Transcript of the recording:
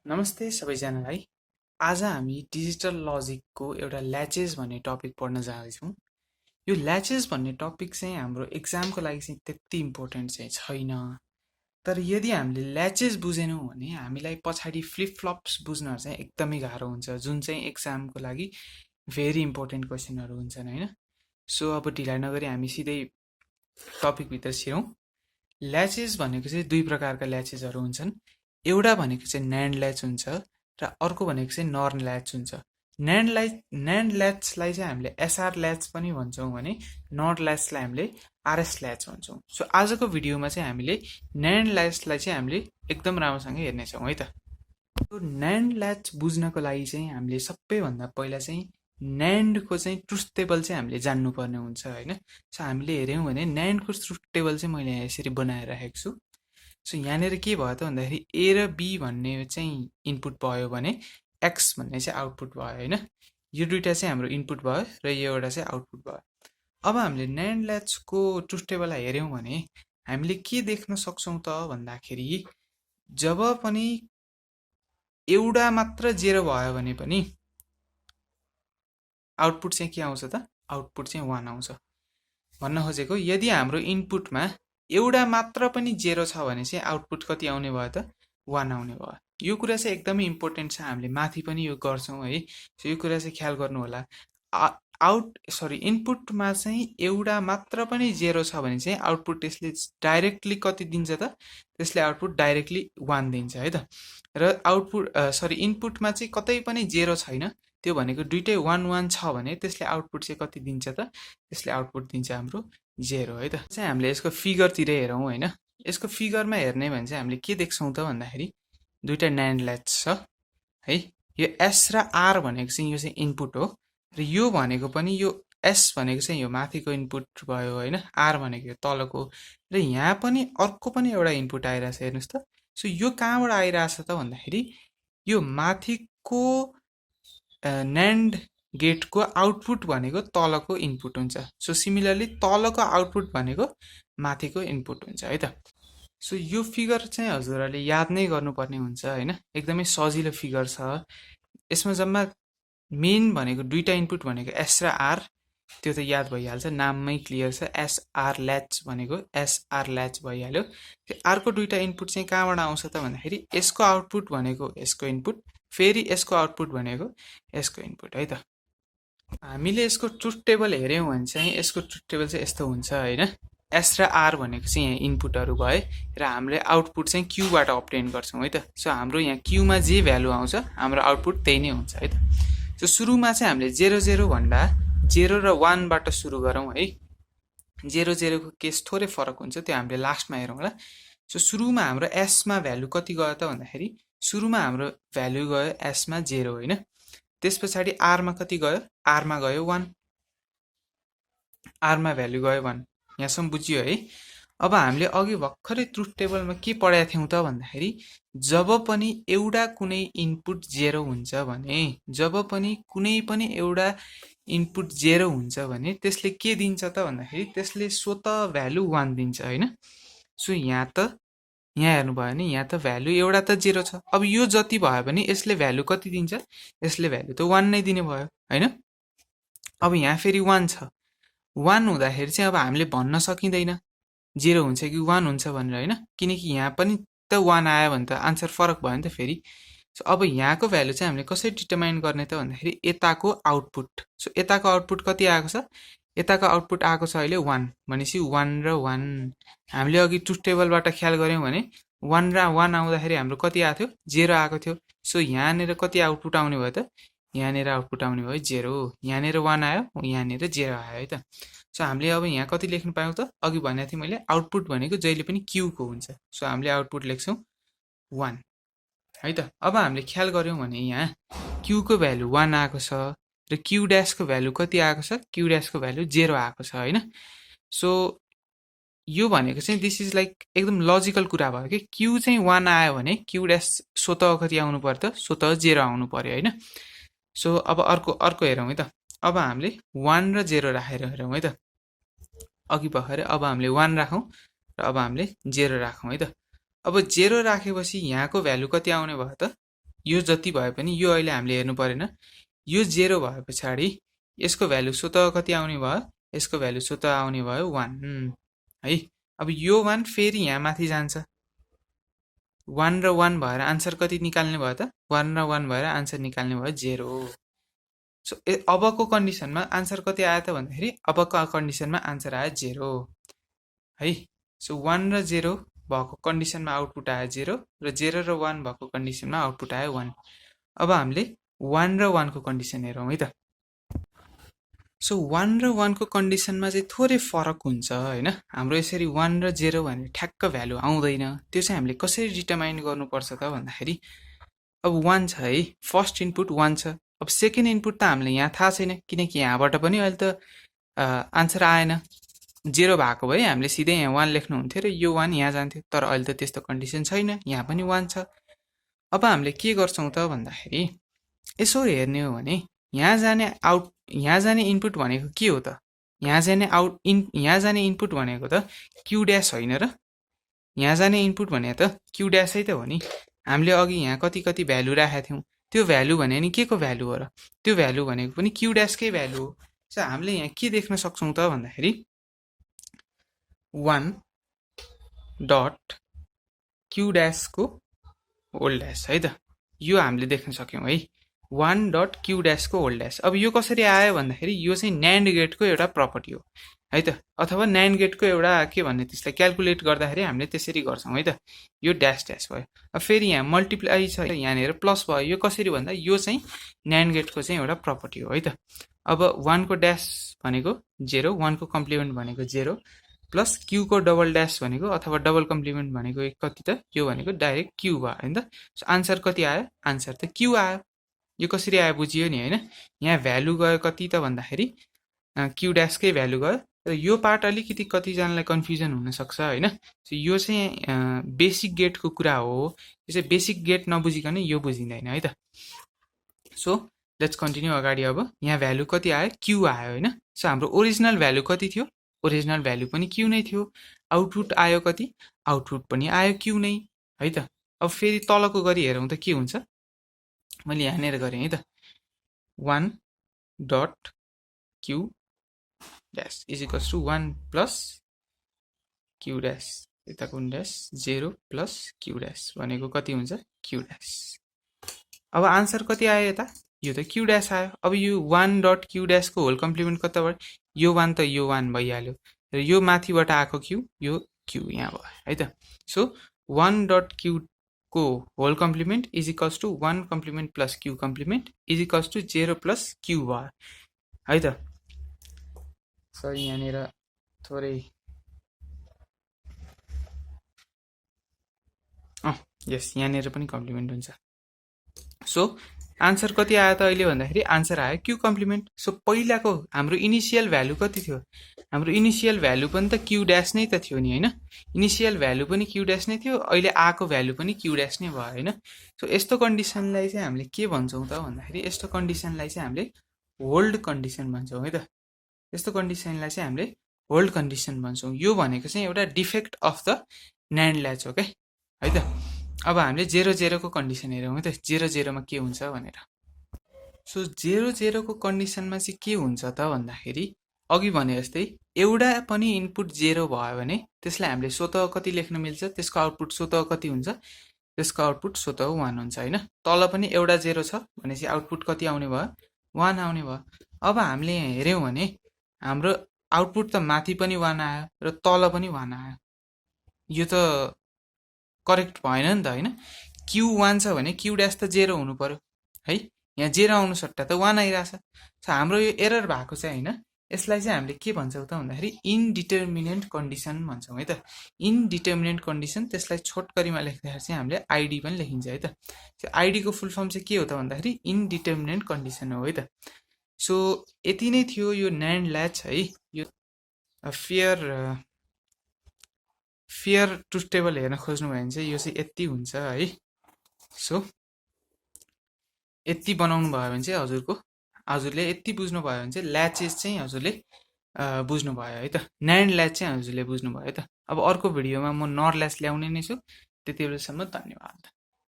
नमस्ते सबैजनालाई। आज हामी डिजिटल लजिकको एउटा ल्याचेस भन्ने टपिक पढ्न जाँदैछौँ। यो ल्याचेस भन्ने टपिक चाहिँ हाम्रो एक्जामको लागि चाहिँ त्यति इम्पोर्टेन्ट चाहिँ छैन। तर यदि हामीले ल्याचेस बुझेनौँ भने हामीलाई पछाडि फ्लिपफ्लप्स बुझ्न चाहिँ एकदमै गाह्रो हुन्छ, जुन चाहिँ एक्जामको लागि भेरी इम्पोर्टेन्ट क्वेसनहरू हुन्छन् होइन। सो अब ढिला नगरी हामी सिधै टपिकभित्र छिरौँ। ल्याचेस भनेको चाहिँ दुई प्रकारका ल्याचेसहरू हुन्छन्। एउटा भनेको चाहिँ न्यान्ड ल्याच हुन्छ र अर्को भनेको चाहिँ नर ल्याच हुन्छ। न्यान्ड ल्याचलाई चाहिँ हामीले एसआर ल्याच पनि भन्छौँ भने नर ल्याचलाई हामीले आरएस ल्याच भन्छौँ। सो आजको भिडियोमा चाहिँ हामीले न्यान्ड ल्याचलाई चाहिँ हामीले एकदम राम्रोसँग हेर्नेछौँ है त। त्यो न्यान्ड ल्याच बुझ्नको लागि चाहिँ हामीले सबैभन्दा पहिला चाहिँ न्यान्डको चाहिँ ट्रुथ टेबल चाहिँ हामीले जान्नुपर्ने हुन्छ होइन। सो हामीले हेऱ्यौँ भने न्यान्डको ट्रुथ टेबल चाहिँ मैले यहाँ यसरी बनाएर राखेको छु। सो यहाँनिर के भयो त भन्दाखेरि ए र बी भन्ने चाहिँ इनपुट भयो भने एक्स भन्ने चाहिँ आउटपुट भयो होइन। यो दुइटा चाहिँ हाम्रो इनपुट भयो र यो एउटा चाहिँ आउटपुट भयो। अब हामीले न्यान्ड ल्याचको ट्रुथ टेबललाई हेऱ्यौँ भने हामीले के देख्न सक्छौँ त भन्दाखेरि जब पनि एउटा मात्र जेरो भयो भने पनि आउटपुट चाहिँ के आउँछ त? आउटपुट चाहिँ 1 आउँछ। भन्न खोजेको यदि हाम्रो इनपुटमा एउटा मात्र पनि जेरो छ भने चाहिँ आउटपुट कति आउने भयो त? 1 आउने भयो। यो कुरा चाहिँ एकदमै इम्पोर्टेन्ट छ, हामीले माथि पनि यो गर्छौँ है। सो यो कुरा चाहिँ ख्याल गर्नु होला। इनपुटमा चाहिँ एउटा मात्र पनि जेरो छ भने चाहिँ आउटपुट त्यसले डाइरेक्टली कति दिन्छ त? त्यसले आउटपुट डाइरेक्टली 1 दिन्छ है त। र इनपुटमा चाहिँ कतै पनि जेरो छैन, त्यो भनेको दुइटै 1 1 छ भने त्यसले आउटपुट चाहिँ कति दिन्छ त? त्यसले आउटपुट दिन्छ हाम्रो 0 है त। चाहिँ हामीले यसको फिगरतिर हेरौँ होइन। यसको फिगरमा हेर्ने भने चाहिँ हामीले के देख्छौँ त भन्दाखेरि दुइटा न्यान्ड ल्याच छ है। यो एस र आर भनेको चाहिँ यो चाहिँ इनपुट हो र यो भनेको पनि यो एस भनेको चाहिँ यो माथिको इनपुट भयो होइन, आर भनेको यो तलको, र यहाँ पनि अर्को पनि एउटा इनपुट आइरहेछ हेर्नुहोस् त। सो यो कहाँबाट आइरहेछ त भन्दाखेरि यो माथिको न्यान्ड गेटको आउटपुट भनेको तलको इनपुट हुन्छ। सो सिमिलरली तलको आउटपुट भनेको माथिको इनपुट हुन्छ है त। सो यो फिगर चाहिँ हजुरहरूले याद नै गर्नुपर्ने हुन्छ होइन, एकदमै सजिलो फिगर छ। यसमा जम्मा मेन भनेको दुईटा इनपुट भनेको एस र आर, त्यो त याद भइहाल्छ, नाममै क्लियर छ। एसआर ल्याच भनेको एसआर ल्याच भइहाल्यो। त्यो आरको दुईटा इनपुट चाहिँ कहाँबाट आउँछ त भन्दाखेरि यसको आउटपुट भनेको यसको इनपुट, फेरि यसको आउटपुट भनेको यसको इनपुट है त। हामीले यसको ट्रुथ टेबल हेऱ्यौँ भने चाहिँ यसको ट्रुथ टेबल चाहिँ यस्तो हुन्छ होइन। एस र आर भनेको चाहिँ यहाँ इनपुटहरू भए र हामीले आउटपुट चाहिँ क्यूबाट अप्टेन गर्छौँ है त। सो हाम्रो यहाँ क्यूमा जे भ्यालु आउँछ हाम्रो आउटपुट त्यही नै हुन्छ है त। सो सुरुमा चाहिँ हामीले 0 0 भन्दा 0 र 1 बाट सुरु गरौँ है। 0 0 को केस थोरै फरक हुन्छ, त्यो हामीले लास्टमा हेरौँ होला। सो सुरुमा हाम्रो एसमा भ्यालु कति गयो त भन्दाखेरि सुरुमा हाम्रो भ्यालु गयो एसमा 0 होइन। त्यस पछाडि आरमा कति गयो? आरमा गयो 1, आरमा भ्यालु गयो 1। यहाँसम्म बुझियो है। अब हामीले अघि भर्खरै ट्रुथ टेबलमा के पढाएको थियौँ त भन्दाखेरि जब पनि एउटा कुनै इनपुट 0 हुन्छ भने, जब पनि कुनै पनि एउटा इनपुट 0 हुन्छ भने त्यसले के दिन्छ त भन्दाखेरि त्यसले स्वत भ्यालु 1 दिन्छ होइन। सो यहाँ हेर्नुभयो भने यहाँ त भ्यालु एउटा त 0 छ। अब यो जति भयो भने यसले भ्यालु कति दिन्छ? यसले भ्यालु त 1 नै दिने भयो होइन। अब यहाँ फेरि 1 छ। 1 हुँदाखेरि चाहिँ अब हामीले भन्न सकिँदैन 0 हुन्छ कि 1 हुन्छ भनेर होइन, किनकि यहाँ पनि त 1 आयो भने त आन्सर फरक भयो नि त फेरि। सो अब यहाँको भ्यालु चाहिँ हामीले कसरी डिटर्माइन गर्ने त भन्दाखेरि यताको आउटपुट। सो यताको आउटपुट कति आएको छ? यताको आउटपुट आएको छ अहिले 1, भनेपछि 1 र 1 हामीले अघि ट्रुथ टेबलबाट ख्याल गऱ्यौँ भने 1 र 1 आउँदाखेरि हाम्रो कति आएको थियो? 0 आएको थियो। सो यहाँनिर कति आउटपुट आउने भयो त? यहाँनिर आउटपुट आउने भयो 0, यहाँनिर 1 आयो, यहाँनिर 0 आयो है त। सो हामीले अब यहाँ कति लेख्न पायौँ त? अघि भनेको थिएँ मैले आउटपुट भनेको जहिले पनि क्यूको हुन्छ। सो हामीले आउटपुट लेख्छौँ 1 है त। अब हामीले ख्याल गऱ्यौँ भने यहाँ क्यूको भ्यालु 1 आएको छ र क्यू ड्यासको भ्यालु कति आएको छ? क्यू ड्यासको भ्यालु 0 आएको छ होइन। सो यो भनेको चाहिँ दिस इज लाइक एकदम लजिकल कुरा भयो कि क्यू चाहिँ 1 आयो भने क्यू ड्यास स्वतः कति आउनु पर्यो त? स्वतः 0 आउनु पर्यो होइन। सो अब अर्को हेरौँ है त। अब हामीले 1 र 0 राखेर हेरौँ है त। अघि भर्खरै अब हामीले 1 राखौँ र अब हामीले 0 राखौँ है त। अब 0 राखेपछि यहाँको भ्यालु कति आउने भयो त? यो जति भए पनि यो अहिले हामीले हेर्नु परेन। यो 0 भए पछाडि यसको भ्यालु स्वतः कति आउने भयो? यसको भ्यालु स्वतः आउने भयो 1 है। अब यो 1 फेरि यहाँ माथि जान्छ। 1 र 1 भएर आन्सर कति निकाल्ने भयो त? 1 र 1 भएर आन्सर निकाल्ने भयो 0। सो अबको कन्डिसनमा आन्सर कति आयो त भन्दाखेरि अबको कन्डिसनमा आन्सर आयो 0 है। सो 1 र 0 भएको कन्डिसनमा आउटपुट आयो 0 र 0 र 1 भएको कन्डिसनमा आउटपुट आयो 1। अब हामीले 1 र 1 को कन्डिसन हेरौँ है त। सो 1 र 1 को कन्डिसनमा चाहिँ थोरै फरक हुन्छ हैन। हाम्रो यसरी 1 र 0 भनेर ठ्याक्क भ्यालु आउँदैन। त्यो चाहिँ हामीले कसरी डिटरमाइन गर्नुपर्छ त भन्दाखेरि अब 1 छ है, फर्स्ट इनपुट 1 छ। अब सेकेन्ड इनपुट त हामीले यहाँ थाहा छैन, किनकि यहाँबाट पनि अहिले त आन्सर आएन। 0 भएको भए हामीले सिधै यहाँ 1 लेख्नु हुन्थ्यो र यो 1 यहाँ जान्थ्यो। तर अहिले त त्यस्तो कन्डिसन छैन, यहाँ पनि 1 छ। अब हामीले के गर्छौं त भन्दाखेरि यसो हेर्ने हो भने यहाँ जाने इनपुट भनेको के हो त? यहाँ जाने इनपुट भनेको त क्यू ड्यास होइन र? यहाँ जाने इनपुट भनेको त क्यू ड्यासै त हो नि। हामीले अघि यहाँ कति भ्यालु राखेका थियौं, त्यो भ्यालु भने नि के को भ्यालु हो र? त्यो भ्यालु भनेको पनि क्यू ड्यासकै भ्यालु हो। सो हामीले यहाँ के देख्न सक्छौं त भन्दाखेरि 1 डट क्यू ड्यासको होल ड्यास है त, यो हामीले देख्न सक्यौं है। 1 डट क्यू ड्यासको होल ड्यास। अब यो कसरी आयो भन्दाखेरि यो चाहिँ न्यान्ड गेटको एउटा प्रपर्टी हो है त, अथवा न्यान्ड गेटको एउटा के भन्ने त्यसलाई क्याल्कुलेट गर्दाखेरि हामीले त्यसरी गर्छौं है त। यो ड्यास ड्यास भयो। अब फेरि यहाँ मल्टिप्लाई छ, यहाँनिर प्लस भयो। यो कसरी भन्दा यो चाहिँ न्यान्ड गेटको चाहिँ एउटा प्रपर्टी हो है त। अब 1 को ड्यास भनेको 0, 1 को कम्प्लिमेन्ट भनेको 0 प्लस क्यू को डबल ड्यास भनेको अथवा डबल कम्प्लिमेन्ट भनेको कति त? यो भनेको डाइरेक्ट क्यू भयो हैन त। सो आन्सर कति आयो? आन्सर त क्यू आयो। यो कसरी आयो बुझियो नि हैन। यहाँ भ्यालु गयो कति त भन्दाखेरि क्यू ड्यासकै भ्यालु गयो। र यो पार्ट अलिकति कतिजनालाई कन्फ्युजन हुन सक्छ हैन। सो यो चाहिँ बेसिक गेटको कुरा हो। यो चाहिँ बेसिक गेट नबुझिकन यो बुझिँदैन है त। सो लेट्स कन्टिन्यू अगाडि। अब यहाँ भ्यालु कति आयो? क्यू आयो हैन। सो हाम्रो ओरिजिनल भ्यालु कति थियो? ओरिजिनल भ्यालु पनि क्यू नै थियो। आउटपुट आयो कति? आउटपुट पनि आयो क्यू नै है त। अब फेरि तलको गरी हेरौँ त के हुन्छ। मैले यहाँनिर गरेँ है त। 1 dot Q dash is equals to 1 plus Q dash, यता कुन ड्यास 0 प्लस क्यू ड्यास भनेको कति हुन्छ? Q dash. अब आन्सर कति आयो यता? यो त क्यू ड्यास आयो। अब यो 1 डट क्यू ड्यासको होल कम्प्लिमेन्ट कता भयो? यो 1 त यो 1 भइहाल्यो र यो माथिबाट आएको क्यू, यो क्यू यहाँ भयो है त। सो 1 डट क्यू को whole complement is equals to 1 complement plus Q complement is equals to 0 plus Q भयो है त। सरी यहाँनिर थोरै यस, यहाँनिर पनि कम्प्लिमेन्ट हुन्छ। सो आन्सर कति आयो त अहिले भन्दाखेरि आन्सर आयो क्यू कम्प्लिमेन्ट। सो पहिलाको हाम्रो इनिसियल भ्यालु कति थियो? हाम्रो इनिसियल भ्यालु पनि त क्यू ड्यास नै त थियो नि हैन। इनिसियल भ्यालु पनि क्यू ड्यास नै थियो, अहिले आएको भ्यालु पनि क्यू ड्यास नै भयो हैन। सो यस्तो कन्डिसनलाई चाहिँ हामीले के भन्छौँ त भन्दाखेरि यस्तो कन्डिसनलाई चाहिँ हामीले होल्ड कन्डिसन भन्छौँ है त। यस्तो कन्डिसनलाई चाहिँ हामीले होल्ड कन्डिसन भन्छौँ। यो भनेको चाहिँ एउटा डिफेक्ट अफ द न्यान्ड ल्याच हो क्या है त। अब हामीले 0 को कन्डिसन हेरौँ है त, 0 मा के हुन्छ भनेर। सो 0 को कन्डिसनमा चाहिँ के हुन्छ त भन्दाखेरि अघि भने जस्तै एउटा पनि इनपुट 0 भयो भने त्यसलाई हामीले स्वतः कति लेख्न मिल्छ? त्यसको आउटपुट स्वतः कति हुन्छ? त्यसको आउटपुट स्वतः 1 हुन्छ हैन। तल पनि एउटा 0 छ भनेपछि आउटपुट कति आउने भयो? 1 आउने भयो। अब हामीले यहाँ हेर्यौँ भने हाम्रो आउटपुट त माथि पनि 1 आयो र तल पनि 1 आयो। यो त करेक्ट भएन नि त हैन। क्यू 1 छ भने क्यू ड्यास त 0 हुनु पर्यो है। यहाँ 0 आउनु सट्टा त 1 आइरहेछ। सो हाम्रो यो एरर भएको चाहिँ हैन। यसलाई चाहिँ हामीले के भन्छौँ त भन्दाखेरि इनडिटर्मिनेन्ट कन्डिसन भन्छौँ है त। इनडिटर्मिनेन्ट कन्डिसन, त्यसलाई छोटकरीमा लेख्दाखेरि चाहिँ हामीले आइडी पनि लेखिन्छ है त। त्यो आइडी को फुल फर्म चाहिँ के हो त भन्दाखेरि इनडिटर्मिनेन्ट कन्डिसन हो है त। सो यति नै थियो यो न्यान्ड ल्याच है। यो फेयर ट्रुथ टेबल हेर्न खोज्नु भयो भने चाहिँ यो चाहिँ यति हुन्छ है। सो यति बनाउनु भयो भने चाहिँ हजुरले यति बुझ्नु भयो भने चाहिँ ल्याचेस चाहिँ हजुरले बुझ्नु भयो है त। न्यान्ड ल्याच चाहिँ हजुरले बुझ्नु भयो है त। अब अर्को भिडियोमा म नर ल्याच ल्याउने नै छु। त्यति बेलासम्म धन्यवाद।